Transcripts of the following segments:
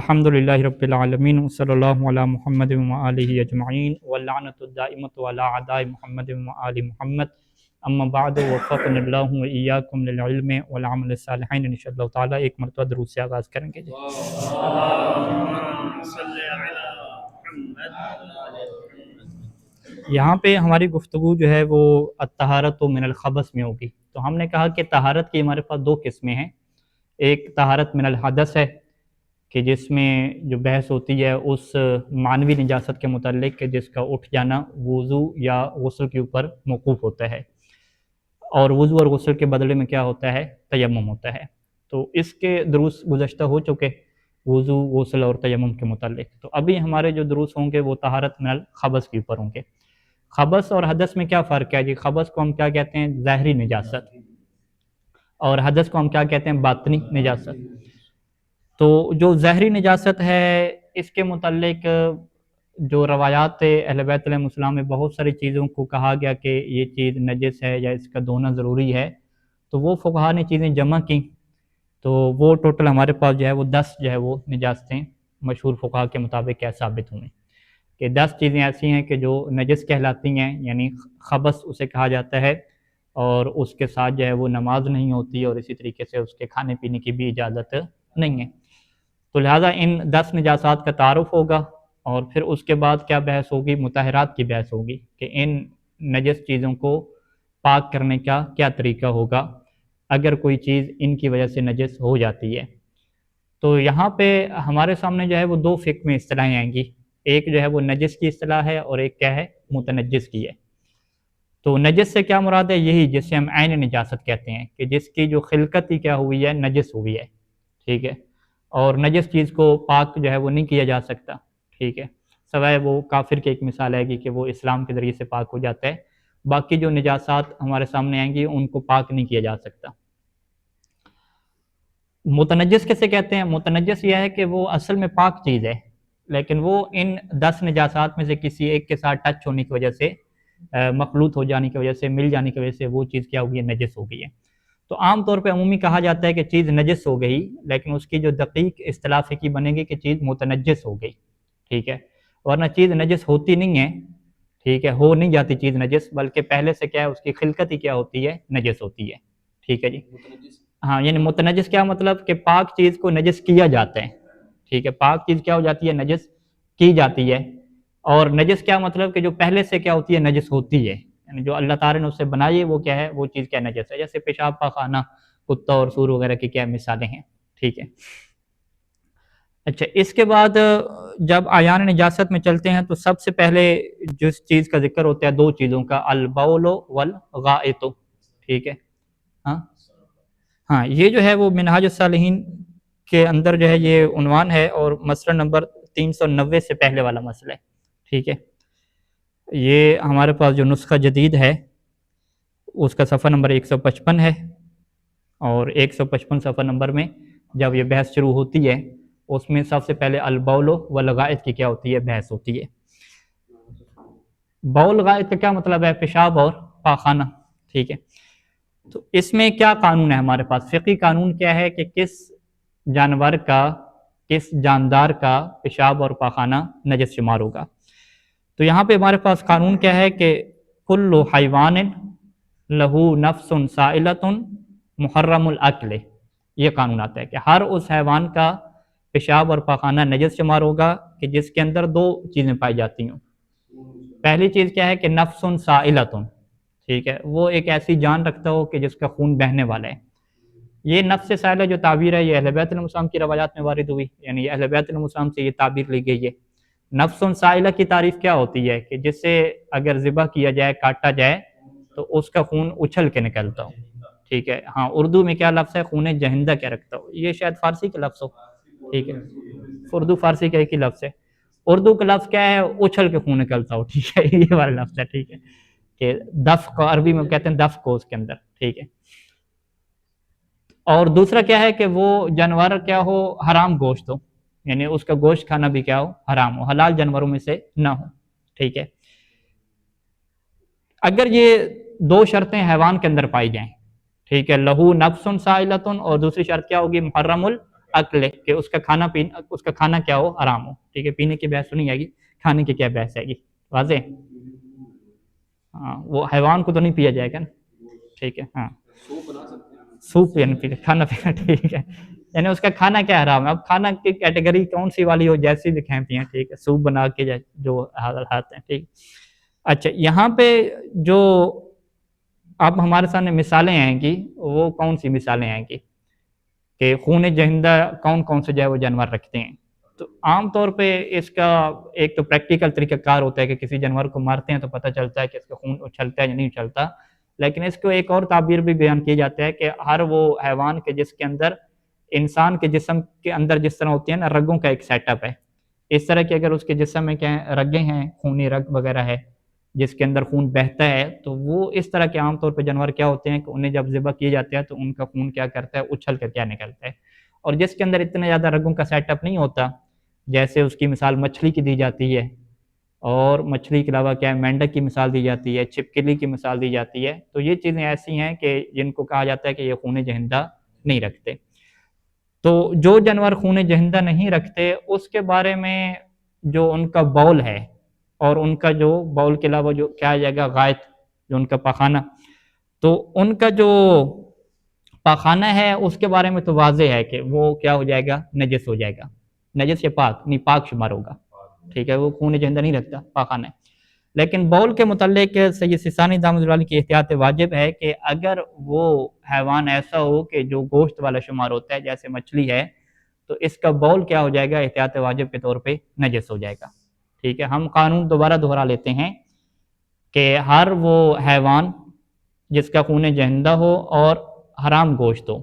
الحمد للہ رب العالمین وصلی اللہ علی محمد وآلہ اجمعین واللعنۃ الدائمۃ علی اعداء محمد وآل محمد اما بعد وفقنا اللہ وإیاکم للعلم والعمل الصالحین انشاءاللہ تعالی ایک مرتبہ درود سے آغاز کریں گے. یہاں پہ ہماری گفتگو جو ہے وہ الطہارۃ من الخبث میں ہوگی. تو ہم نے کہا کہ طہارت کی ہمارے پاس دو قسمیں ہیں. ایک طہارت من الحدث ہے کہ جس میں جو بحث ہوتی ہے اس معنوی نجاست کے متعلق کہ جس کا اٹھ جانا وضو یا غسل کے اوپر موقوف ہوتا ہے، اور وضو اور غسل کے بدلے میں کیا ہوتا ہے؟ تیمم ہوتا ہے. تو اس کے دروس گزشتہ ہو چکے وضو، غسل اور تیمم کے متعلق. تو ابھی ہمارے جو دروس ہوں گے وہ طہارت من الخبث کے اوپر ہوں گے. خبث اور حدث میں کیا فرق ہے جی؟ خبث کو ہم کیا کہتے ہیں؟ ظاہری نجاست، اور حدث کو ہم کیا کہتے ہیں؟ باطنی نجاست. تو جو ظاہری نجاست ہے اس کے متعلق جو روایات اہل بیت علیہ السلام میں بہت ساری چیزوں کو کہا گیا کہ یہ چیز نجس ہے یا اس کا دھونا ضروری ہے، تو وہ فقہا نے چیزیں جمع کی. تو وہ ٹوٹل ہمارے پاس جو ہے وہ 10 جو ہے وہ نجاستیں مشہور فقہا کے مطابق کیا ثابت ہوئیں کہ 10 چیزیں ایسی ہیں کہ جو نجس کہلاتی ہیں، یعنی خبث اسے کہا جاتا ہے، اور اس کے ساتھ جو ہے وہ نماز نہیں ہوتی، اور اسی طریقے سے اس کے کھانے پینے کی بھی اجازت نہیں ہے. تو لہٰذا ان 10 نجاسات کا تعارف ہوگا، اور پھر اس کے بعد کیا بحث ہوگی؟ مطہرات کی بحث ہوگی کہ ان نجس چیزوں کو پاک کرنے کا کیا طریقہ ہوگا اگر کوئی چیز ان کی وجہ سے نجس ہو جاتی ہے. تو یہاں پہ ہمارے سامنے جو ہے وہ دو فقہ میں اصطلاحیں آئیں گی. ایک جو ہے وہ نجس کی اصطلاح ہے، اور ایک کیا ہے؟ متنجس کی ہے. تو نجس سے کیا مراد ہے؟ یہی جسے ہم عین نجاست کہتے ہیں کہ جس کی جو خلقت ہی کیا ہوئی ہے؟ نجس ہوئی ہے. ٹھیک ہے، اور نجس چیز کو پاک جو ہے وہ نہیں کیا جا سکتا. ٹھیک ہے، سوائے وہ کافر کی ایک مثال آئے گی کہ وہ اسلام کے ذریعے سے پاک ہو جاتا ہے. باقی جو نجاسات ہمارے سامنے آئیں گی ان کو پاک نہیں کیا جا سکتا. متنجس کیسے کہتے ہیں؟ متنجس یہ ہے کہ وہ اصل میں پاک چیز ہے، لیکن وہ ان 10 نجاسات میں سے کسی ایک کے ساتھ ٹچ ہونے کی وجہ سے، مخلوط ہو جانے کی وجہ سے، مل جانے کی وجہ سے وہ چیز کیا ہوگی؟ ہے نجس ہو گئی ہے. تو عام طور پہ عمومی کہا جاتا ہے کہ چیز نجس ہو گئی، لیکن اس کی جو دقیق اصطلاح فقہی بنے گی کہ چیز متنجس ہو گئی. ٹھیک ہے، ورنہ چیز نجس ہوتی نہیں ہے. ٹھیک ہے، ہو نہیں جاتی چیز نجس، بلکہ پہلے سے کیا ہے؟ اس کی خلقت ہی کیا ہوتی ہے؟ نجس ہوتی ہے. ٹھیک ہے جی. ہاں، یعنی متنجس کیا مطلب؟ کہ پاک چیز کو نجس کیا جاتا ہے. ٹھیک ہے، پاک چیز کیا ہو جاتی ہے؟ نجس کی جاتی ہے. اور نجس کیا مطلب؟ کہ جو پہلے سے کیا ہوتی ہے؟ نجس ہوتی ہے. یعنی جو اللہ تعالیٰ نے اسے بنائی ہے وہ کیا ہے؟ وہ چیز کیا نجس ہے. جیسے پیشاب پاخانہ، کتا اور سور وغیرہ کی کیا مثالیں ہیں. ٹھیک ہے. اچھا، اس کے بعد جب آیان نجاست میں چلتے ہیں تو سب سے پہلے جس چیز کا ذکر ہوتا ہے دو چیزوں کا، البول والغائط. ٹھیک ہے، ہاں یہ جو ہے وہ منہاج الصالحین کے اندر جو ہے یہ عنوان ہے، اور مسئلہ نمبر 390 سے پہلے والا مسئلہ ہے. ٹھیک ہے، یہ ہمارے پاس جو نسخہ جدید ہے اس کا صفحہ نمبر 155 ہے، اور 155 صفحہ نمبر میں جب یہ بحث شروع ہوتی ہے اس میں سب سے پہلے البول والغائط کی کیا ہوتی ہے؟ بحث ہوتی ہے. بول غائط کا کیا مطلب ہے؟ پیشاب اور پاخانہ. ٹھیک ہے، تو اس میں کیا قانون ہے ہمارے پاس؟ فقہی قانون کیا ہے کہ کس جانور کا، کس جاندار کا پیشاب اور پاخانہ نجس شمار ہوگا. تو یہاں پہ ہمارے پاس قانون کیا ہے کہ کل حیوان لہو نفس سائلۃ محرم الاکل. یہ قانون آتا ہے کہ ہر اس حیوان کا پیشاب اور پاخانہ نجس شمار ہوگا کہ جس کے اندر دو چیزیں پائی جاتی ہوں. پہلی چیز کیا ہے کہ نفس سائلۃ. ٹھیک ہے، وہ ایک ایسی جان رکھتا ہو کہ جس کا خون بہنے والا ہے. یہ نفس سائلہ جو تعبیر ہے یہ اہل بیت علیہ السلام کی روایات میں وارد ہوئی، یعنی اہل بیت علیہ السلام سے یہ تعبیر لی گئی ہے. نفس سائلہ کی تعریف کیا ہوتی ہے؟ کہ جس سے اگر ذبح کیا جائے، کاٹا جائے تو اس کا خون اچھل کے نکلتا ہو. ٹھیک ہے، ہاں اردو میں کیا لفظ ہے؟ خون جہندہ کیا رکھتا ہو. یہ شاید فارسی کا لفظ ہو. ٹھیک ہے، اردو فارسی کا ایک ہی لفظ ہے. اردو کا لفظ کیا ہے؟ اچھل کے خون نکلتا ہو. ٹھیک ہے، یہ والا لفظ ہے. ٹھیک ہے، کہ دفق کو عربی میں کہتے ہیں دفق کو اس کے اندر. ٹھیک ہے، اور دوسرا کیا ہے کہ وہ جانور کیا ہو؟ حرام گوشت ہو، یعنی اس کا گوشت کھانا بھی کیا ہو؟ حرام ہو، حلال جانوروں میں سے نہ ہو. ٹھیک ہے، اگر یہ دو شرطیں حیوان کے اندر پائی جائیں، ٹھیک ہے، لہو نفس سائلۃ، اور دوسری شرط کیا ہوگی؟ محرم عقل کہ اس کا کھانا پینا، اس کا کھانا کیا ہو، حرام ہو، ٹھیک ہے، پینے کی بحث نہیں آئے گی، کھانے کی کیا بحث آئے گی، واضح؟ ہاں وہ حیوان کو تو نہیں پیا جائے گا نا، ٹھیک ہے، ہاں سوپ یعنی پی کھانا پینا، ٹھیک ہے، یعنی اس کا کھانا کیا حرام ہے، اب کھانا کی کیٹیگری کون سی والی ہو، جیسی بھی کھائیں پیئیں، ٹھیک ہے، سوپ بنا کے جو حالات ہیں، ٹھیک۔ اچھا یہاں پہ جو اب ہمارے سامنے مثالیں آئیں گی، وہ کون سی مثالیں آئیں گی کہ خون جہندہ کون کون سے جو ہے وہ جانور رکھتے ہیں؟ تو عام طور پہ اس کا ایک تو پریکٹیکل طریقہ کار ہوتا ہے کہ کسی جانور کو مارتے ہیں تو پتہ چلتا ہے کہ اس کا خون اچھلتا ہے یا نہیں اچھلتا، لیکن اس کو ایک اور تعبیر بھی بیان کی جاتا ہے کہ ہر وہ حیوان کے جس کے اندر انسان کے جسم کے اندر جس طرح ہوتی ہیں نا رگوں کا ایک سیٹ اپ ہے، اس طرح کہ اگر اس کے جسم میں کیا ہے رگیں ہیں، خونی رگ وغیرہ ہے جس کے اندر خون بہتا ہے، تو وہ اس طرح کے عام طور پہ جانور کیا ہوتے ہیں کہ انہیں جب ذبح کیے جاتے ہیں تو ان کا خون کیا کرتا ہے، اچھل کر کیا نکلتا ہے، اور جس کے اندر اتنے زیادہ رگوں کا سیٹ اپ نہیں ہوتا، جیسے اس کی مثال مچھلی کی دی جاتی ہے، اور مچھلی کے علاوہ کیا ہے مینڈک کی مثال دی جاتی ہے، چھپکلی کی مثال دی جاتی ہے، تو یہ چیزیں ایسی ہیں کہ جن کو کہا جاتا ہے کہ یہ خون جہندہ نہیں رکھتے۔ تو جو جانور خون جہندہ نہیں رکھتے اس کے بارے میں جو ان کا بول ہے، اور ان کا جو بول کے علاوہ جو کیا جائے گا غائط، جو ان کا پاخانہ، تو ان کا جو پاخانہ ہے اس کے بارے میں تو واضح ہے کہ وہ کیا ہو جائے گا، نجس ہو جائے گا، نجس یا پاک نہیں، پاک شمار ہوگا، ٹھیک ہے، وہ خون جہندہ نہیں رکھتا، پاخانہ ہے۔ لیکن بول کے متعلق سید سیستانی دامت اللہ علیہ کی احتیاط واجب ہے کہ اگر وہ حیوان ایسا ہو کہ جو گوشت والا شمار ہوتا ہے جیسے مچھلی ہے، تو اس کا بول کیا ہو جائے گا، احتیاط واجب کے طور پہ نجس ہو جائے گا، ٹھیک ہے۔ ہم قانون دوبارہ دہرا لیتے ہیں کہ ہر وہ حیوان جس کا خون جہندہ ہو اور حرام گوشت ہو،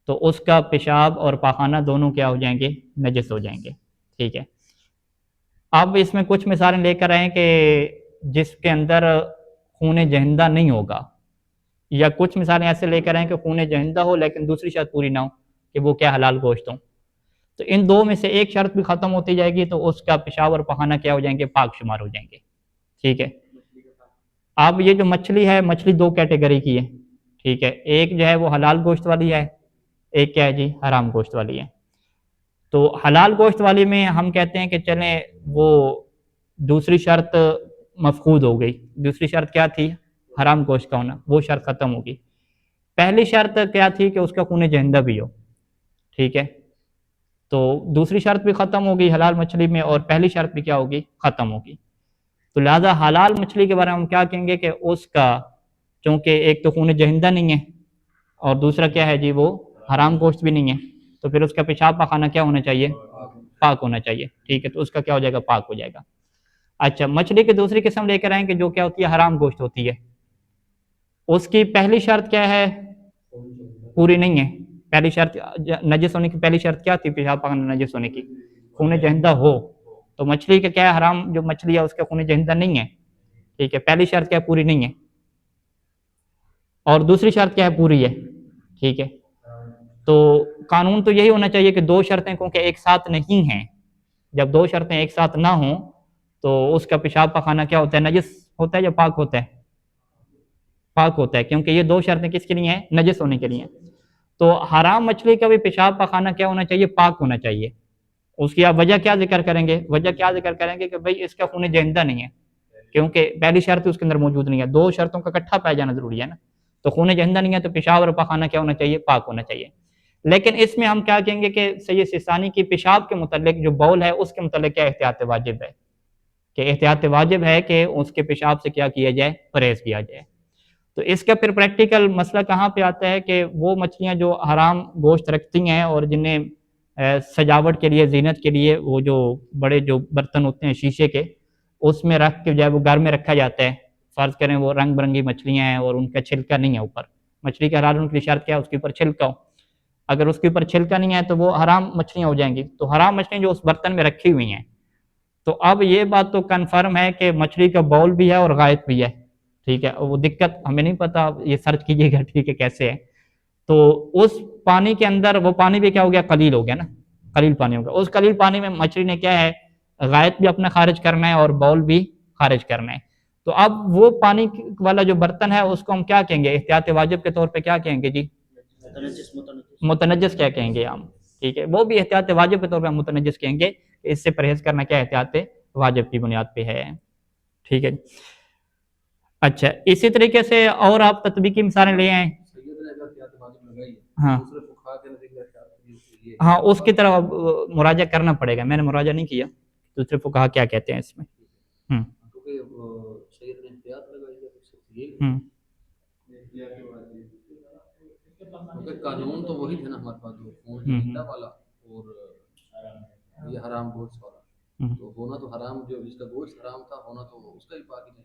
تو اس کا پیشاب اور پاخانہ دونوں کیا ہو جائیں گے، نجس ہو جائیں گے، ٹھیک ہے۔ اب اس میں کچھ مثالیں لے کر آئیں کہ جس کے اندر خون جہندہ نہیں ہوگا، یا کچھ مثالیں ایسے لے کر آئیں کہ خون جہندہ ہو لیکن دوسری شرط پوری نہ ہو کہ وہ کیا حلال گوشت ہو، تو ان دو میں سے ایک شرط بھی ختم ہوتی جائے گی تو اس کا پیشاب اور پخانہ کیا ہو جائیں گے، پاک شمار ہو جائیں گے، ٹھیک ہے۔ اب یہ جو مچھلی ہے، مچھلی دو کیٹیگری کی ہے، ٹھیک ہے، ایک جو ہے وہ حلال گوشت والی ہے، ایک کیا ہے جی، حرام گوشت والی ہے۔ تو حلال گوشت والی میں ہم کہتے ہیں کہ چلیں وہ دوسری شرط مفقود ہو گئی، دوسری شرط کیا تھی، حرام گوشت کا ہونا، وہ شرط ختم ہوگی۔ پہلی شرط کیا تھی کہ اس کا خون جہندہ بھی ہو، ٹھیک ہے، تو دوسری شرط بھی ختم ہوگی حلال مچھلی میں، اور پہلی شرط بھی کیا ہوگی، ختم ہوگی۔ تو لہٰذا حلال مچھلی کے بارے میں ہم کیا کہیں گے کہ اس کا چونکہ ایک تو خون جہندہ نہیں ہے اور دوسرا کیا ہے جی، وہ حرام گوشت بھی نہیں ہے، تو پھر اس کا پیشاب پاخانہ کیا ہونا چاہیے، پاک ہونا چاہیے، ٹھیک ہے، تو اس کا کیا ہو جائے گا، پاک ہو جائے گا۔ اچھا مچھلی کی دوسری قسم لے کر آئیں کہ جو کیا ہوتی ہے، حرام گوشت ہوتی ہے، اس کی پہلی شرط کیا ہے، پوری نہیں ہے، پہلی شرط نجس ہونے کی پہلی شرط کیا تھی، پیشاب پاخانہ نجس ہونے کی، خون جہندہ ہو، تو مچھلی کا کیا ہے، حرام جو مچھلی ہے اس کا خون جہندہ نہیں ہے، ٹھیک ہے، پہلی شرط کیا ہے، پوری نہیں ہے، اور دوسری شرط کیا ہے، پوری ہے، ٹھیک ہے۔ تو قانون تو یہی ہونا چاہیے کہ دو شرطیں کیونکہ ایک ساتھ نہیں ہیں، جب دو شرطیں ایک ساتھ نہ ہوں تو اس کا پیشاب پاخانہ کیا ہوتا ہے، نجس ہوتا ہے یا پاک ہوتا ہے، پاک ہوتا ہے، کیونکہ یہ دو شرطیں کس کے لیے ہیں، نجس ہونے کے لیے۔ تو حرام مچھلی کا بھی پیشاب پاخانہ کیا ہونا چاہیے، پاک ہونا چاہیے۔ اس کی آپ وجہ کیا ذکر کریں گے، وجہ کیا ذکر کریں گے کہ بھئی اس کا خون جہندہ نہیں ہے، کیونکہ پہلی شرط اس کے اندر موجود نہیں ہے، دو شرطوں کا اکٹھا پایا جانا ضروری ہے نا، تو خون جہندہ نہیں ہے تو پیشاب اور پاخانہ کیا ہونا چاہیے، پاک ہونا چاہیے۔ لیکن اس میں ہم کیا کہیں گے کہ سید سیستانی کی پیشاب کے متعلق جو بول ہے اس کے متعلق کیا احتیاط واجب ہے، کہ احتیاط واجب ہے کہ اس کے پیشاب سے کیا کیا جائے، پرہیز کیا جائے۔ تو اس کا پھر پریکٹیکل مسئلہ کہاں پہ آتا ہے کہ وہ مچھلیاں جو حرام گوشت رکھتی ہیں اور جنہیں سجاوٹ کے لیے، زینت کے لیے وہ جو بڑے جو برتن ہوتے ہیں شیشے کے، اس میں رکھ کے جو ہے وہ گھر میں رکھا جاتا ہے، فرض کریں وہ رنگ برنگی مچھلیاں ہیں اور ان کا چھلکا نہیں ہے اوپر، مچھلی کا حلال ہونے کی شرط کیا ہے، اس کے اوپر چھلکا ہو، اگر اس کے اوپر چھلکا نہیں ہے تو وہ حرام مچھلیاں ہو جائیں گی، تو حرام مچھلیاں جو اس برتن میں رکھی ہوئی ہیں، تو اب یہ بات تو کنفرم ہے کہ مچھلی کا بول بھی ہے اور غائط بھی ہے، ٹھیک ہے، وہ دقت ہمیں نہیں پتا، یہ سرچ کیجیے گا، ٹھیک ہے، کیسے ہے، تو اس پانی کے اندر وہ پانی بھی کیا ہو گیا، قلیل ہو گیا نا، قلیل پانی ہو گیا، اس قلیل پانی میں مچھلی نے کیا ہے، غائط بھی اپنا خارج کرنا ہے اور بول بھی خارج کرنا ہے، تو اب وہ پانی والا جو برتن ہے اس کو ہم کیا کہیں گے، احتیاط واجب کے طور پہ کیا کہیں گے جی، متنجس کیا کہیں گے ہم، ٹھیک ہے، وہ بھی احتیاط واجب کے طور پہ ہم متنجس کہیں گے کہ اس سے پرہیز کرنا کیا احتیاط واجب کی بنیاد پہ ہے، ٹھیک ہے۔ اچھا اسی طریقے سے اور آپ تطبیقی مثالیں لے آئیں۔ ہاں ہاں اس کی طرف مراجعہ کرنا پڑے گا، میں نے مراجعہ نہیں کیا دوسرے فقہا کیا کہتے ہیں اس میں۔ قانون تو وہی تھا نا ہمارے پاس، جو زندہ والا اور یہ حرام گوشت والا، تو ہونا تو حرام، جو جس کا گوشت حرام تھا ہونا تو اس کا ہی پاک نہیں،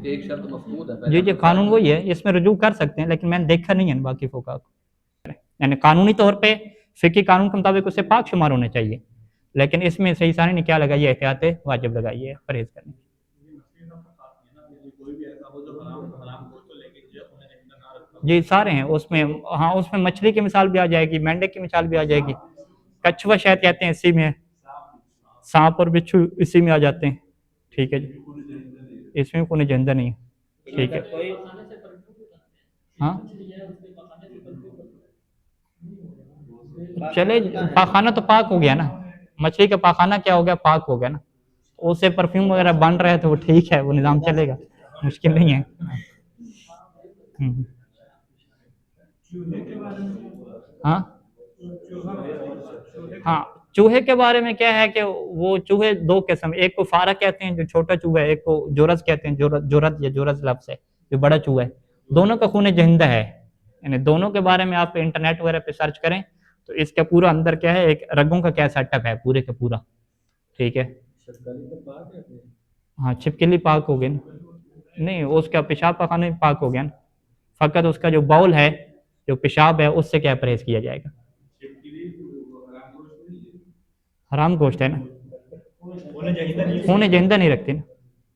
ایک شرط مفقود ہے۔ جی جی قانون وہی ہے، اس میں رجوع کر سکتے ہیں، لیکن میں نے دیکھا نہیں ہے باقی فقہا کو، یعنی قانونی طور پہ فقہی قانون کے مطابق اسے پاک شمار ہونا چاہیے، لیکن اس میں صحیح ثانی نے کیا لگائی ہے، احتیاط واجب لگائی ہے پرہیز کرنے۔ جی سارے ہیں اس میں، ہاں اس میں مچھلی کی مثال بھی آ جائے گی، مینڈے کی مثال بھی آ جائے گی، کچھوا شاید کہتے ہیں اسی میں، سانپ اور بچھو اسی میں آ جاتے ہیں، ٹھیک ہے جی، اس میں کوئی جندہ نہیں ہے، ٹھیک ہے۔ ہاں چلے پاخانہ تو پاک ہو گیا نا، مچھلی کا پاخانہ کیا ہو گیا، پاک ہو گیا نا، اس سے پرفیوم وغیرہ بن رہا ہے تو وہ ٹھیک ہے، وہ نظام چلے گا، مشکل نہیں ہے۔ ہاں ہاں چوہے کے بارے میں کیا ہے کہ وہ چوہے دو قسم، ایک کو فارہ کہتے ہیں جو چھوٹا چوہا ہے، ایک کو جورز کہتے ہیں، جورد یا جورز لفظ ہے جو بڑا چوہا ہے، دونوں کا خون جہندہ ہے، یعنی دونوں کے بارے میں آپ انٹرنیٹ وغیرہ پہ سرچ کریں تو اس کا پورا اندر کیا ہے، ایک رگوں کا کیا سیٹ اپ ہے پورے کا پورا، ٹھیک ہے۔ ہاں چھپکلی پاک ہو گیا نا، نہیں اس کا پیشاب پاخانہ پاک ہو گیا نا، فقط اس کا جو باؤل ہے جو پیشاب ہے اس سے کیا پرہیز کیا جائے گا، حرام گوشت ہے نا، خون جہندہ نہیں رکھتے نا،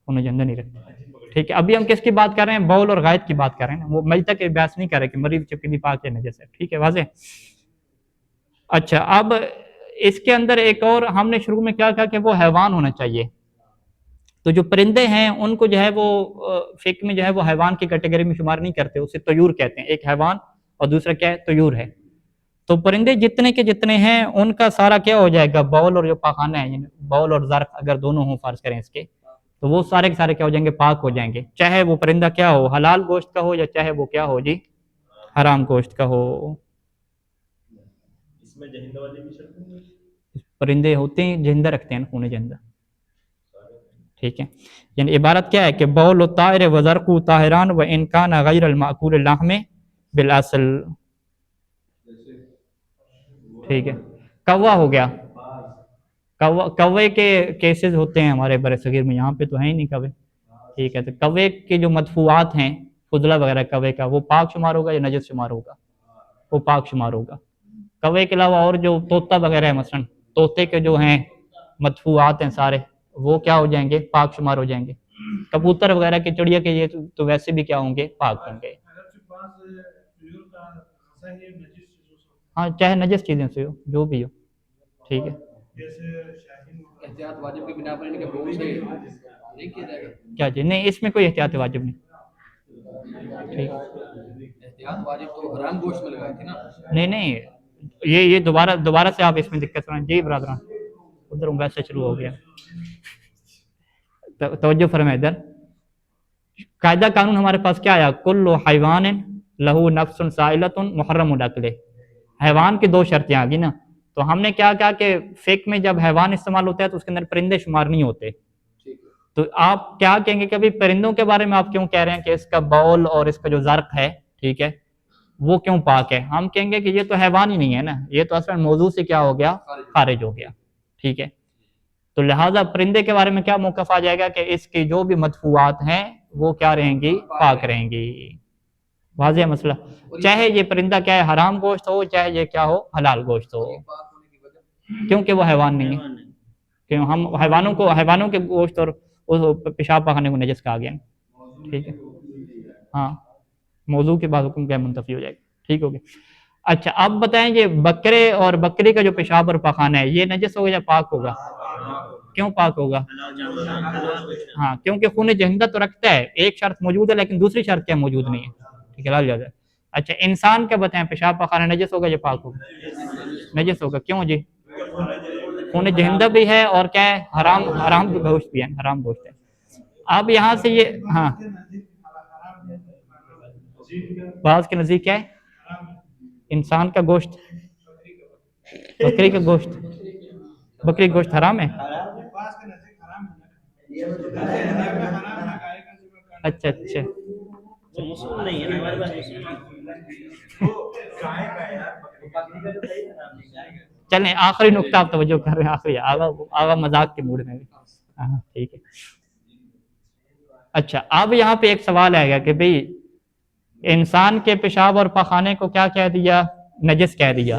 خون جہندہ نہیں رکھتے، ٹھیک ہے۔ ابھی ہم کس کی بات کر رہے ہیں، باؤل اور غائط کی بات کر رہے ہیں نا، وہ میتہ کے بحث نہیں کر رہے کہ مریض چپکلی پاک ہے نجس ہے، ٹھیک ہے واضح۔ اچھا اب اس کے اندر ایک اور ہم نے شروع میں کیا کہا کہ وہ حیوان ہونا چاہیے، تو جو پرندے ہیں ان کو جو ہے وہ فقہ میں جو ہے وہ حیوان کی کیٹیگری میں شمار نہیں کرتے، اسے طیور کہتے ہیں، ایک حیوان اور دوسرا کیا ہے، طیور ہے۔ تو پرندے جتنے کے جتنے ہیں ان کا سارا کیا ہو جائے گا، باول اور جو پاخانہ ہے، یعنی باول اور ظرف اگر دونوں ہوں فرض کریں اس کے، تو وہ سارے کے سارے کیا ہو جائیں گے، پاک ہو جائیں گے، چاہے وہ پرندہ کیا ہو، حلال گوشت کا ہو یا چاہے وہ کیا ہو جی، حرام گوشت کا ہو۔ اس میں جہندہ والے بھی پرندے ہوتے ہیں جہندہ رکھتے ہیں خون جہندہ، ٹھیک ہے، یعنی عبارت کیا ہے کہ بول و طائر و زرق طاہران و انکان غیر المعقول اللحم بالاصل، ٹھیک ہے۔ کوا ہو گیا، کوے کے کیسز ہوتے ہیں ہمارے بر صغیر میں، یہاں پہ تو ہیں ہی نہیں کوے، ٹھیک ہے، تو کوے کے جو مدفوعات ہیں فضلہ وغیرہ کوے کا، وہ پاک شمار ہوگا یا نجس شمار ہوگا، وہ پاک شمار ہوگا۔ کوے کے علاوہ اور جو طوطا وغیرہ ہے، مثلا طوطے کے جو ہیں مدفوعات ہیں سارے، وہ کیا ہو جائیں گے، پاک شمار ہو جائیں گے۔ کبوتر وغیرہ کے چڑیا کے یہ تو ویسے بھی کیا ہوں گے، پاک ہوں گے، ہاں چاہے نجس چیزیں سے ہو جو بھی ہو، ٹھیک ہے۔ احتیاط واجب کی بنا پر ان کے بول سے نہیں کیا جائے گا، کیا جی، نہیں اس میں کوئی احتیاط واجب نہیں، ٹھیک، احتیاط واجب تو حرام گوشت میں لگائی تھی نا، نہیں یہ دوبارہ سے آپ اس میں دقت کریں جی برادران، ادھر ویسے شروع ہو گیا، توجہ فرمائے ادھر، قاعدہ قانون ہمارے پاس کیا آیا، کل حیوان لہو نفس سائلۃ محرم الاکل، حیوان کی دو شرطیں آ گئی نا، تو ہم نے کیا کہا کہ فقہ میں جب حیوان استعمال ہوتا ہے تو اس کے اندر پرندے شمار نہیں ہوتے، تو آپ کیا کہیں گے کہ ابھی پرندوں کے بارے میں آپ کیوں کہہ رہے ہیں کہ اس کا باول اور اس کا جو زرق ہے، ٹھیک ہے، وہ کیوں پاک ہے، ہم کہیں گے کہ یہ تو حیوان ہی نہیں ہے نا، یہ تو اصلا موضوع سے کیا ہو گیا، خارج ہو گیا، ٹھیک ہے، تو لہٰذا پرندے کے بارے میں کیا موقف آ جائے گا کہ اس کی جو بھی مدفوعات ہیں وہ کیا رہیں گی، پاک رہیں گی، واضح مسئلہ، چاہے یہ پرندہ کیا ہے، حرام گوشت ہو چاہے یہ کیا ہو، حلال گوشت ہو، کیونکہ وہ حیوان نہیں ہے، کہ ہم حیوانوں کے گوشت اور پیشاب پاخانے کو نجس کہا گیا، ٹھیک ہے، ہاں موضوع کے بعد حکم کیا منتفی ہو جائے گا، ٹھیک ہو گیا۔ اچھا اب بتائیں یہ بکرے اور بکری کا جو پیشاب اور پاخانہ ہے یہ نجس ہوگا یا پاک ہوگا، کیوں پاک ہوگا، ہاں کیونکہ خون جہندہ تو رکھتا ہے، ایک شرط موجود ہے لیکن دوسری شرط کیا موجود نہیں ہے، ٹھیک ہے، لال جاتا ہے۔ اچھا انسان کا بتائیں، پیشاب پخانہ نجس ہوگا یا پاک ہوگا؟ نجس ہوگا، کیوں جی؟ خون جہندا بھی ہے اور کیا ہے، حرام گوشت بھی ہے، حرام گوشت ہے۔ اب یہاں سے یہ ہاں بعض کے نزدیک کیا ہے؟ انسان کا گوشت، بکری کا گوشت، بکری کا گوشت حرام ہے؟ اچھا اچھا چلیں آخری نقطہ آپ توجہ کر رہے ہیں، آخری آغا مذاق کے موڈ میں بھی، ہاں ٹھیک ہے۔ اچھا اب یہاں پہ ایک سوال آئے گا کہ بھئی انسان کے پیشاب اور پخانے کو کیا کہہ دیا؟ نجس کہہ دیا،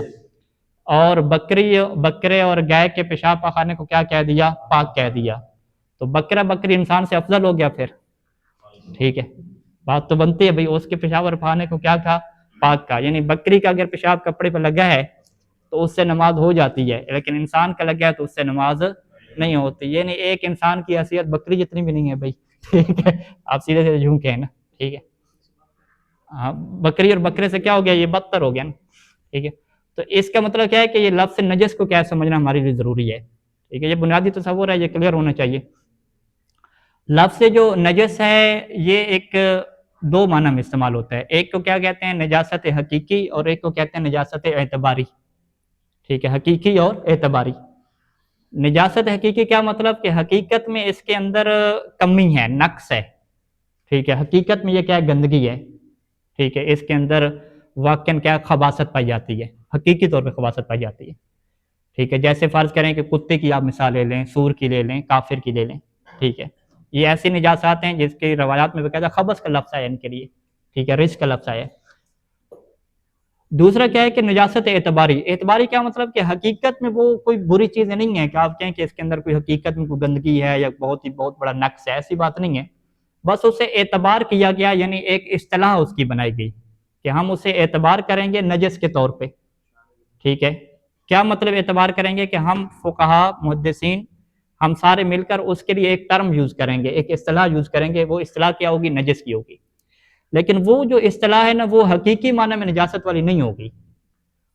اور بکرے اور گائے کے پیشاب پخانے کو کیا کہہ دیا؟ پاک کہہ دیا۔ تو بکری انسان سے افضل ہو گیا پھر، ٹھیک ہے، بات تو بنتی ہے بھئی اس کے پیشاب اور پخانے کو کیا کہا؟ پاک کا، یعنی بکری کا اگر پیشاب کپڑے پہ لگا ہے تو اس سے نماز ہو جاتی ہے، لیکن انسان کا لگا ہے تو اس سے نماز نہیں ہوتی، یعنی ایک انسان کی حیثیت بکری جتنی بھی نہیں ہے بھائی، ٹھیک ہے، آپ سیدھے سیدھے جھوم کے ہیں نا، ٹھیک ہے، ہاں بکری اور بکرے سے کیا ہو گیا؟ یہ بدتر ہو گیا نا، ٹھیک ہے۔ تو اس کا مطلب کیا ہے کہ یہ لفظ نجس کو کیا سمجھنا ہمارے لیے ضروری ہے، ٹھیک ہے، یہ بنیادی تصور ہے، یہ کلیئر ہونا چاہیے۔ لفظ جو نجس ہے یہ ایک دو معنی میں استعمال ہوتا ہے، ایک کو کیا کہتے ہیں؟ نجاست حقیقی، اور ایک کو کہتے ہیں نجاست اعتباری، ٹھیک ہے، حقیقی اور اعتباری۔ نجاست حقیقی کیا مطلب؟ کہ حقیقت میں اس کے اندر کمی ہے، نقص ہے، ٹھیک ہے، حقیقت میں یہ کیا ہے؟ گندگی ہے، ٹھیک ہے، اس کے اندر واقعاً کیا خباثت پائی جاتی ہے، حقیقی طور پہ خباثت پائی جاتی ہے، ٹھیک ہے، جیسے فرض کریں کہ کتے کی آپ مثال لے لیں، سور کی لے لیں، کافر کی لے لیں، ٹھیک ہے، یہ ایسی نجاسات ہیں جس کی روایات میں باقاعدہ خبث کا لفظ ہے ان کے لیے، ٹھیک ہے، رجس کا لفظ ہے۔ دوسرا کیا ہے کہ نجاست اعتباری، اعتباری کیا مطلب؟ کہ حقیقت میں وہ کوئی بری چیزیں نہیں ہے کہ آپ کہیں کہ اس کے اندر کوئی حقیقت میں کوئی گندگی ہے یا بہت بڑا نقص ہے، ایسی بات نہیں ہے، بس اسے اعتبار کیا گیا، یعنی ایک اصطلاح اس کی بنائی گئی کہ ہم اسے اعتبار کریں گے نجس کے طور پہ، ٹھیک ہے۔ کیا مطلب اعتبار کریں گے؟ کہ ہم فقہا محدثین ہم سارے مل کر اس کے لیے ایک ٹرم یوز کریں گے، ایک اصطلاح یوز کریں گے، وہ اصطلاح کیا ہوگی؟ نجس کی ہوگی، لیکن وہ جو اصطلاح ہے نا وہ حقیقی معنی میں نجاست والی نہیں ہوگی،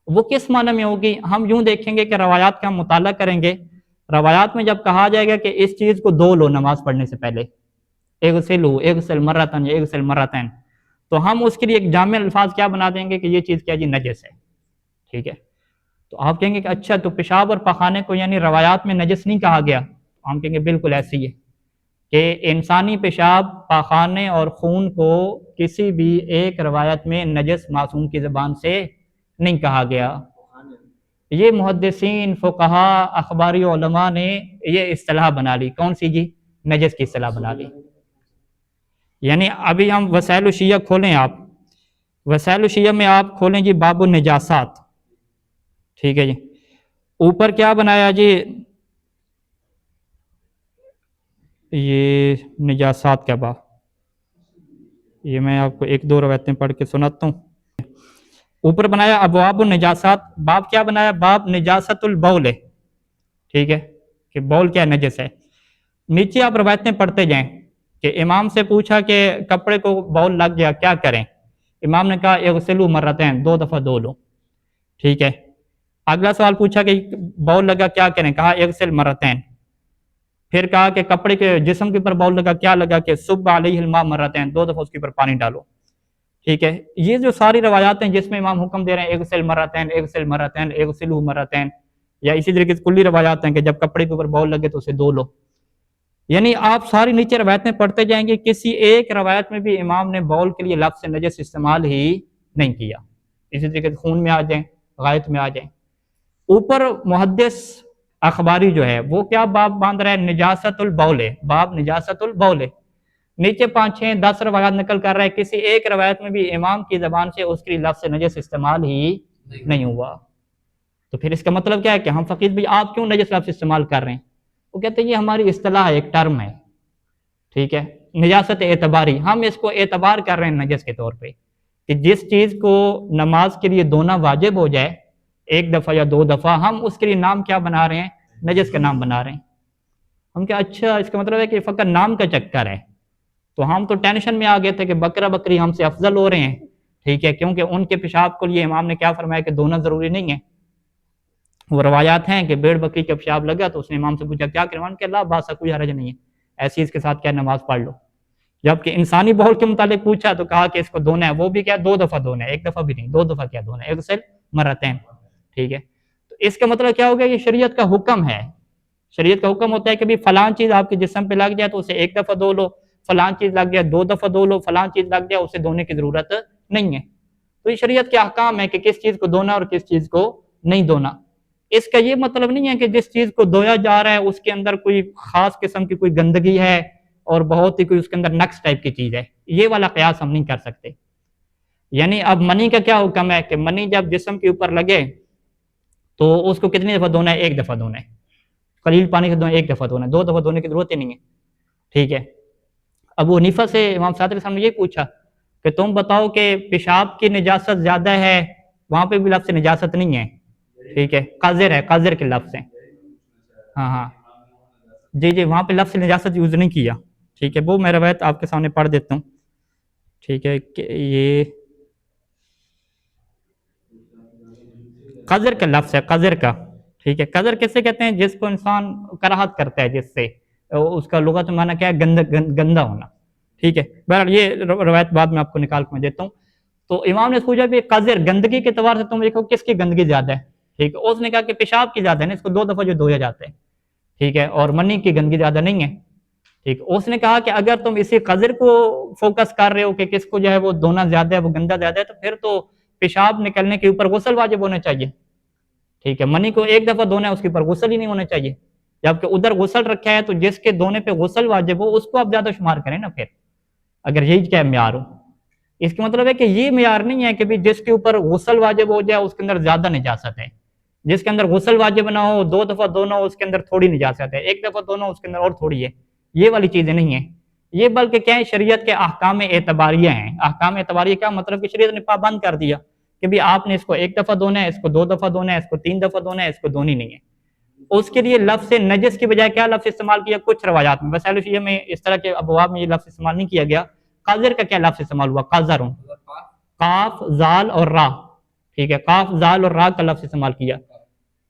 وہ کس معنی میں ہوگی؟ ہم یوں دیکھیں گے کہ روایات کا ہم مطالعہ کریں گے، روایات میں جب کہا جائے گا کہ اس چیز کو دھو لو نماز پڑھنے سے پہلے، اغسل مرتن یا اغسل مرتین، تو ہم اس کے لیے ایک جامع الفاظ کیا بنا دیں گے کہ یہ چیز کیا جی؟ نجس ہے، ٹھیک ہے۔ تو آپ کہیں گے کہ اچھا تو پیشاب اور پخانے کو یعنی روایات میں نجس نہیں کہا گیا؟ ہم کہیں گے بالکل ایسی ہے کہ انسانی پیشاب، پاخانے اور خون کو کسی بھی ایک روایت میں نجس معصوم کی زبان سے نہیں کہا گیا، یہ محدثین، فقہا، اخباری علماء نے یہ اصطلاح بنا لی، کون سی جی؟ نجس کی اصطلاح بنا لی۔ یعنی ابھی ہم وسائل الشیعہ کھولیں، آپ وسائل الشیعہ میں آپ کھولیں جی باب النجاسات، ٹھیک ہے جی، اوپر کیا بنایا جی؟ یہ نجاسات کا باب، یہ میں آپ کو ایک دو روایتیں پڑھ کے سناتا ہوں۔ اوپر بنایا ابواب النجاسات، باب کیا بنایا؟ باب نجاست البول، ٹھیک ہے، کہ بول کیا نجس ہے۔ نیچے آپ روایتیں پڑھتے جائیں کہ امام سے پوچھا کہ کپڑے کو بول لگ گیا کیا کریں؟ امام نے کہا اغسلوا مرتین، 2 دفعہ دھو لو، ٹھیک ہے۔ اگلا سوال پوچھا کہ بول لگا کیا کریں؟ کہا اغسل مرتین۔ پھر کہا کہ کپڑے کے جسم کے اوپر بول لگا کیا لگا؟ کہ صب علیہ الماء مرتین، 2 دفعہ اس کے اوپر پانی ڈالو، ٹھیک ہے۔ یہ جو ساری روایات ہیں جس میں امام حکم دے رہے ہیں اغسل مرتین، اغسل مرتین، اغسلوا مرتین، یا اسی طریقے سے کلی روایات ہیں کہ جب کپڑے کے اوپر بول لگے تو اسے دھو لو، یعنی آپ ساری نیچے روایتیں پڑھتے جائیں گے، کسی ایک روایت میں بھی امام نے بول کے لیے لفظ نجس استعمال ہی نہیں کیا۔ اسی طریقے سے خون میں آ جائیں، غائط میں آ جائیں۔ اوپر محدث اخباری جو ہے وہ کیا باب باندھ رہا ہے؟ نجاست البول، باب نجاست البول، نیچے 5 6 10 روایات نقل کر رہا ہے، کسی ایک روایت میں بھی امام کی زبان سے اس کے لیے لفظ نجس استعمال ہی نہیں ہوا۔ تو پھر اس کا مطلب کیا ہے کہ ہم فقیر بھی آپ کیوں نجس لفظ استعمال کر رہے ہیں؟ وہ کہتے ہیں یہ ہماری اصطلاح ہے، ایک ٹرم ہے، ٹھیک ہے، نجاست اعتباری، ہم اس کو اعتبار کر رہے ہیں نجس کے طور پہ، کہ جس چیز کو نماز کے لیے دھونا واجب ہو جائے 1 دفعہ یا 2 دفعہ، ہم اس کے لیے نام کیا بنا رہے ہیں؟ نجس کا نام بنا رہے ہیں۔ ہم کیا اچھا اس کا مطلب ہے کہ فقط نام کا چکر ہے، تو ہم تو ٹینشن میں آ گئے تھے کہ بکرا بکری ہم سے افضل ہو رہے ہیں، ٹھیک ہے، کیونکہ ان کے پیشاب کے لیے امام نے کیا فرمایا کہ دھونا ضروری نہیں ہے. وہ روایات ہیں کہ بھیڑ بکری کا پیشاب لگا تو اس نے امام سے پوچھا کیا کریں، کہ اللہ بات کوئی حرج نہیں ہے، ایسی اس کے ساتھ کیا نماز پڑھ لو. جبکہ انسانی بول کے متعلق پوچھا تو کہا کہ اس کو دھونا ہے، وہ بھی کیا 2 دفعہ دھونا ہے، 1 دفعہ بھی نہیں، 2 دفعہ کیا دھونا ہے، اغسل مرتين. ٹھیک ہے، تو اس کا مطلب کیا ہو گیا، یہ شریعت کا حکم ہے. شریعت کا حکم ہوتا ہے کہ بھی فلاں چیز آپ کے جسم پہ لگ جائے تو اسے 1 دفعہ دھو لو، فلاں چیز لگ جائے 2 دفعہ دھو لو، فلاں چیز لگ جائے اسے دھونے کی ضرورت نہیں ہے. تو یہ شریعت کے احکام ہے کہ کس چیز کو دھونا اور کس چیز کو نہیں دھونا. اس کا یہ مطلب نہیں ہے کہ جس چیز کو دھویا جا رہا ہے اس کے اندر کوئی خاص قسم کی کوئی گندگی ہے اور بہت ہی کوئی اس کے اندر نقص ٹائپ کی چیز ہے، یہ والا قیاس ہم نہیں کر سکتے. یعنی اب منی کا کیا حکم ہے کہ منی جب جسم کے اوپر لگے تو اس کو کتنی دفعہ دھونا ہے، 1 دفعہ دھونا ہے، قلیل پانی سے دھونا 1 دفعہ دھونا ہے، 2 دفعہ دھونے کی ضرورت ہی نہیں ہے. ٹھیک ہے، ابو حنیفہ سے امام صادق صاحب نے یہ پوچھا کہ تم بتاؤ کہ پیشاب کی نجاست زیادہ ہے، وہاں پہ بھی لفظ نجاست نہیں ہے. ٹھیک ہے، قذر ہے، قذر کے لفظ ہیں. ہاں جی وہاں پہ لفظ نجاست یوز نہیں کیا. ٹھیک ہے، وہ میں روایت آپ کے سامنے پڑھ دیتا ہوں. ٹھیک ہے، کہ یہ قذر کا لفظ ہے، قذر کا. ٹھیک ہے، قذر کسے کہتے ہیں، جس کو انسان کراہت کرتا ہے، جس سے اس کا لغت میں معنی کیا ہے، گندا ہونا. ٹھیک ہے، بہرحال یہ روایت بعد میں آپ کو نکال کے میں دیتا ہوں. تو امام نے پوچھا کہ قذر گندگی کے اعتبار سے تم دیکھو کس کی گندگی زیادہ ہے. ٹھیک ہے، اس نے کہا کہ پیشاب کی زیادہ ہے نا، اس کو 2 دفعہ جو دھویا جاتا ہے. ٹھیک ہے، اور منی کی گندگی زیادہ نہیں ہے. ٹھیک، اس نے کہا کہ اگر تم اسی قذر کو فوکس کر رہے ہو کہ کس کو جو ہے وہ دھونا زیادہ ہے، وہ گندا زیادہ ہے، تو پھر تو پیشاب نکلنے کے اوپر غسل واجب ہونا چاہیے. ٹھیک ہے، منی کو 1 دفعہ دھونا ہے، اس کے اوپر غسل ہی نہیں ہونا چاہیے. جبکہ ادھر غسل رکھا ہے تو جس کے دھونے پہ غسل واجب ہو اس کو آپ زیادہ شمار کریں نا، پھر اگر یہی کیا معیار ہو. اس کا مطلب ہے کہ یہ معیار نہیں ہے کہ بھی جس کے اوپر غسل واجب ہو جائے اس کے اندر زیادہ نجاست ہے، جس کے اندر غسل واجب نہ ہو 2 دفعہ دھونا ہو اس کے اندر تھوڑی نجاست ہے، 1 دفعہ دھونا اس کے اندر اور تھوڑی ہے. یہ والی چیزیں نہیں ہیں یہ، بلکہ کیا ہے، شریعت کے احکام اعتباریہ ہیں. احکام اعتباریہ کا مطلب کہ شریعت نے پابند کر دیا کہ بھی آپ نے اس کو 1 دفعہ دھونا ہے، اس کو 2 دفعہ دھونا ہے، اس کو 3 دفعہ دھونا ہے، اس کو دھونی نہیں ہے. اس کے لیے لفظ نجس کی بجائے کیا لفظ استعمال کیا کچھ روایات میں، بس حنفیہ میں اس طرح کے ابواب میں یہ لفظ استعمال نہیں کیا گیا. قذر کا کیا لفظ استعمال ہوا، قذر، قاف زال اور را. ٹھیک ہے، قاف زال اور را کا لفظ استعمال کیا،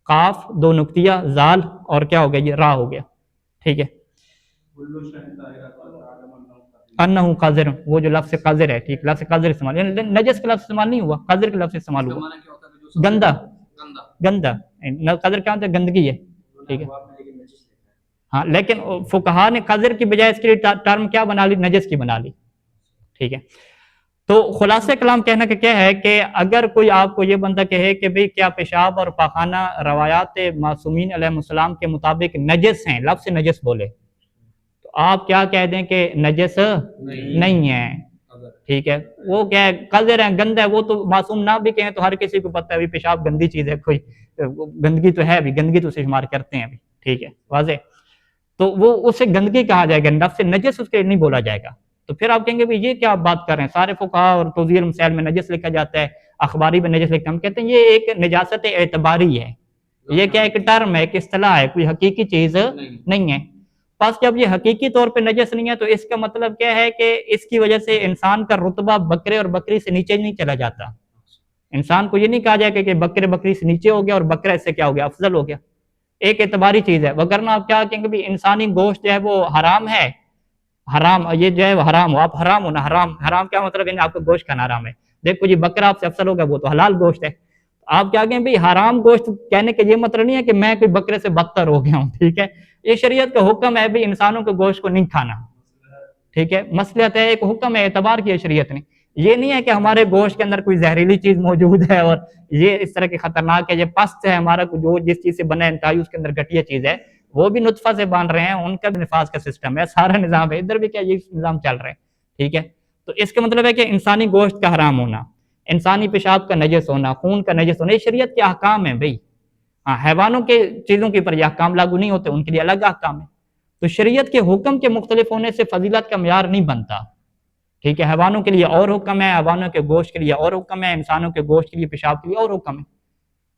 قاف 2 نقطیہ، زال اور کیا ہو گیا، یہ را ہو گیا. ٹھیک ہے، انہو قذر، وہ جو لفظ قذر ہے. ٹھیک، لفظ قذر استعمال، یعنی نجس کا لفظ استعمال نہیں ہوا، قذر کا لفظ استعمال ہوا، گندا گندا. قذر کیا ہوتا ہے، گندگی ہے. ٹھیک ہے، ہاں، لیکن فقہا نے قذر کی بجائے اس کے لیے ٹرم کیا بنا لی، نجس کی بنا لی. ٹھیک ہے، تو خلاصہ کلام کہنا کہ کیا ہے کہ اگر کوئی آپ کو یہ بندہ کہے کہ بھئی کیا پیشاب اور پاخانہ روایات معصومین علیہ السلام کے مطابق نجس ہیں، لفظ نجس بولے، تو آپ کیا کہہ دیں کہ نجس نہیں ہے. ٹھیک ہے، وہ کیا ہے، قذر ہے، گندا ہے، وہ تو معصوم نہ بھی کہیں تو ہر کسی کو پتہ ہے بھی پیشاب گندی چیز ہے، کوئی گندگی تو ہے بھی، گندگی تو اسے شمار کرتے ہیں بھی. ٹھیک ہے، واضح. تو وہ اسے گندگی کہا جائے گا، لفظ نجس اس کے نہیں بولا جائے گا. تو پھر آپ کہیں گے یہ کیا بات کر رہے ہیں، سارے فقہا اور توضیح المسائل میں نجس لکھا جاتا ہے، اخباری میں نجس لکھا. ہم کہتے ہیں یہ ایک نجاست اعتباری ہے، یہ کیا ایک ٹرم ہے، ایک اصطلاح ہے، کوئی حقیقی چیز نہیں ہے. پس جب یہ حقیقی طور پہ نجس نہیں ہے تو اس کا مطلب کیا ہے کہ اس کی وجہ سے انسان کا رتبہ بکرے اور بکری سے نیچے نہیں چلا جاتا. انسان کو یہ نہیں کہا جائے کہ بکرے بکری سے نیچے ہو گیا اور بکرا اس سے کیا ہو گیا، افضل ہو گیا. ایک اعتباری چیز ہے، وگرنہ آپ کیا کہیں گے بھی انسانی گوشت جو ہے وہ حرام ہے، حرام یہ جو ہے وہ حرام ہو، آپ حرام ہونا، حرام کیا مطلب ہے، آپ کو گوشت کھانا حرام ہے. دیکھو جی بکرا آپ سے افضل ہو گیا، وہ تو حلال گوشت ہے. آپ کیا کہیں بھی حرام گوشت کہنے کے یہ مطلب نہیں ہے کہ میں کوئی بکرے سے بدتر ہو گیا ہوں. ٹھیک ہے، یہ شریعت کا حکم ہے بھی انسانوں کے گوشت کو نہیں کھانا. ٹھیک ہے، مصلحت ہے، ایک حکم ہے، اعتبار کیا شریعت نے. یہ نہیں ہے کہ ہمارے گوشت کے اندر کوئی زہریلی چیز موجود ہے اور یہ اس طرح کی خطرناک ہے، یہ پست ہے، ہمارا جو جس چیز سے بنا انتہائی اس کے اندر گھٹیا چیز ہے، وہ بھی نطفہ سے باندھ رہے ہیں، ان کا بھی نفاذ کا سسٹم ہے، سارا نظام ہے، ادھر بھی کیا یہ نظام چل رہا ہے. ٹھیک ہے، تو اس کا مطلب ہے کہ انسانی گوشت کا حرام ہونا، انسانی پیشاب کا نجس ہونا، خون کا نجس ہونا، یہ شریعت کے احکام ہیں بھائی. ہاں، حیوانوں کے چیزوں کے اوپر یہ احکام لاگو نہیں ہوتے، ان کے لیے الگ احکام ہے. تو شریعت کے حکم کے مختلف ہونے سے فضیلت کا معیار نہیں بنتا. ٹھیک ہے، حیوانوں کے لیے اور حکم ہے، حیوانوں کے گوشت کے لیے اور حکم ہے، انسانوں کے گوشت کے لیے پیشاب کے لیے اور حکم ہے.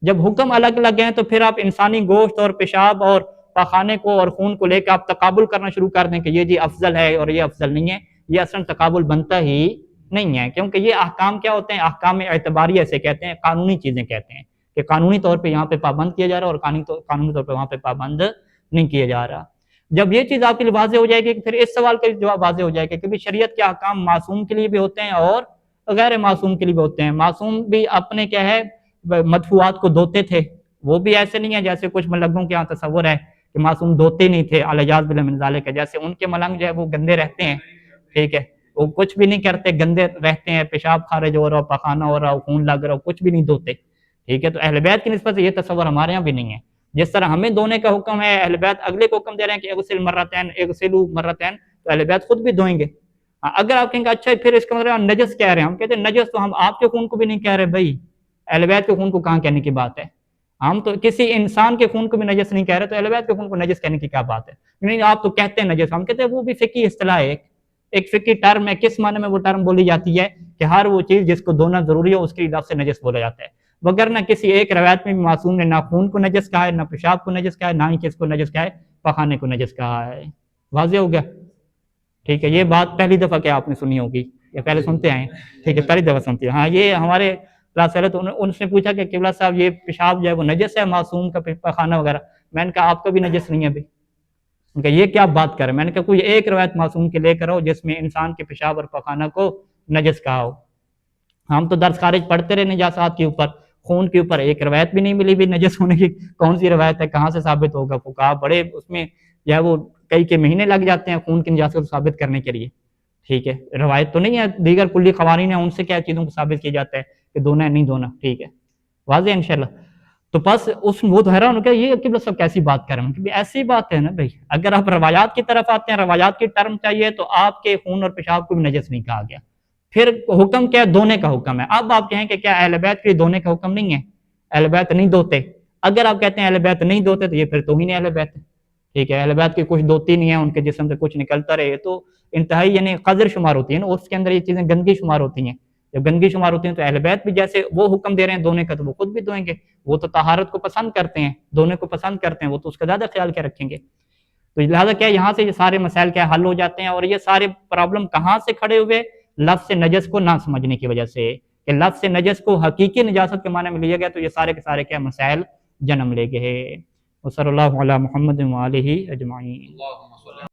جب حکم الگ الگ ہیں تو پھر آپ انسانی گوشت اور پیشاب اور پاخانے کو اور خون کو لے کے آپ تقابل کرنا شروع کر دیں کہ یہ جی افضل ہے اور یہ افضل نہیں ہے. یہ اصلا تقابل بنتا ہی نہیں ہے، کیونکہ یہ احکام کیا ہوتے ہیں، احکام اعتباریہ سے کہتے ہیں، قانونی چیزیں کہتے ہیں کہ قانونی طور پہ یہاں پہ پابند کیا جا رہا ہے اور قانونی طور پہ وہاں پہ پابند نہیں کیا جا رہا۔ جب یہ چیز آپ کے لیے واضح ہو جائے گی پھر اس سوال کا جواب واضح ہو جائے گا کہ بھی شریعت کے احکام معصوم کے لیے بھی ہوتے ہیں اور غیر معصوم کے لیے بھی ہوتے ہیں۔ معصوم بھی اپنے کیا ہے مدفوعات کو دھوتے تھے، وہ بھی ایسے نہیں ہے جیسے کچھ ملنگوں کے یہاں تصور ہے کہ معصوم دھوتے نہیں تھے، الاجاز باللہ من ذالک، جیسے ان کے ملنگ جو ہے وہ گندے رہتے ہیں، ٹھیک ہے، وہ کچھ بھی نہیں کرتے، گندے رہتے ہیں، پیشاب خارج ہو رہا ہو، پخانہ ہو رہا ہو، خون لگ رہا ہو، کچھ بھی نہیں دھوتے، ٹھیک ہے۔ تو اہل بیت کی نسبت سے یہ تصور ہمارے یہاں بھی نہیں ہے۔ جس طرح ہمیں دھونے کا حکم ہے، اہل بیت اگلے کو حکم دے رہے ہیں کہ اغسل مرتین، اغسلوا مرتین، تو اہل بیت خود بھی دھوئیں گے۔ اگر آپ کہیں گے اچھا پھر اس کا مطلب نجس کہہ رہے ہیں، ہم کہتے ہیں نجس تو ہم آپ کے خون کو بھی نہیں کہہ رہے بھائی، اہل بیت کے خون کو کہاں کہنے کی بات ہے، ہم تو کسی انسان کے خون کو بھی نجس نہیں کہہ رہے، تو اہل بیت کے خون کو نجس کہنے کی کیا بات ہے؟ نہیں آپ تو کہتے ہیں نجس، ہم کہتے ہیں وہ بھی فقہی اصطلاح ہے، ایک فقہی ٹرم ہے، کس معنی میں وہ ٹرم بولی جاتی ہے کہ ہر وہ چیز جس کو دھونا ضروری ہو اس کی لفظ سے نجس بولا جاتا ہے، وگرنہ کسی ایک روایت میں بھی معصوم نے نہ خون کو نجس کہا ہے، نہ پیشاب کو نجس کہا ہے، نہ ہی کس کو نجس کہا ہے، پخانے کو نجس کہا ہے۔ واضح ہو گیا؟ ٹھیک ہے، یہ بات پہلی دفعہ کہ آپ نے سنی ہوگی یا پہلے سنتے آئے ہیں؟ ٹھیک ہے، پہلی دفعہ سنتے ہیں۔ ہاں یہ ہمارے کلاس والے تو ان سے پوچھا کہ قبلہ صاحب یہ پیشاب جو ہے وہ نجس ہے معصوم کا پخانہ وغیرہ؟ میں نے کہا آپ کا بھی نجس نہیں ہے بھائی۔ ان کا یہ کیا بات کر رہے ہیں؟ میں نے کہا کوئی ایک روایت معصوم کے لے کر ہو جس میں انسان کے پیشاب اور پخانہ کو نجس کہا ہو۔ ہم تو درس خارج پڑھتے رہے نجاسات کے اوپر، خون کے اوپر ایک روایت بھی نہیں ملی بھی نجس ہونے کی، کون سی روایت ہے، کہاں سے ثابت ہوگا؟ فقہا بڑے اس میں جو ہے وہ کئی کے مہینے لگ جاتے ہیں خون کی نجاست کو ثابت کرنے کے لیے، ٹھیک ہے، روایت تو نہیں ہے، دیگر کلی قوانین ہیں ان سے کیا چیزوں کو ثابت کیا جاتا ہے کہ دھونا ہے نہیں دھونا، ٹھیک ہے، واضح ہے انشاءاللہ۔ تو بس وہ تو حیران ہو گیا یہ قبلہ صاحب کیسی بات کر رہے ہیں، کہ ایسی بات ہے نا بھائی، اگر آپ روایات کی طرف آتے ہیں، روایات کی ٹرم چاہیے تو آپ کے خون اور پیشاب کو بھی نجس نہیں کہا گیا، پھر حکم کیا ہے؟ دھونے کا حکم ہے۔ اب آپ کہیں کہ کیا اہل بیت کے دھونے کا حکم نہیں ہے؟ اہل بیت نہیں دھوتے، اگر آپ کہتے ہیں اہل بیت نہیں دھوتے تو یہ پھر توہین اہل بیت ہے، ٹھیک ہے، اہل بیت کی کچھ دھوتی نہیں ہے، ان کے جسم سے کچھ نکلتا رہے تو انتہائی یعنی قذر شمار ہوتی ہے نا، اس کے اندر یہ چیزیں گندگی شمار ہوتی ہیں، جب گندگی شمار ہوتی ہیں تو اہل بیت بھی جیسے وہ حکم دے رہے ہیں دھونے کا تو وہ خود بھی دھوئیں گے، وہ تو طہارت کو پسند کرتے ہیں، دھونے کو پسند کرتے ہیں، وہ تو اس کا زیادہ خیال کیا رکھیں گے۔ تو لہٰذا کیا یہاں سے یہ سارے مسائل کیا حل ہو جاتے ہیں، اور یہ سارے پرابلم کہاں سے کھڑے ہوئے؟ لفظ نجس کو نہ سمجھنے کی وجہ سے، کہ لفظ نجس کو حقیقی نجاست کے معنی میں لیا گیا تو یہ سارے کے سارے کیا مسائل جنم لے گئے۔ وصلی اللہ علی محمد وآلہ اجمعین۔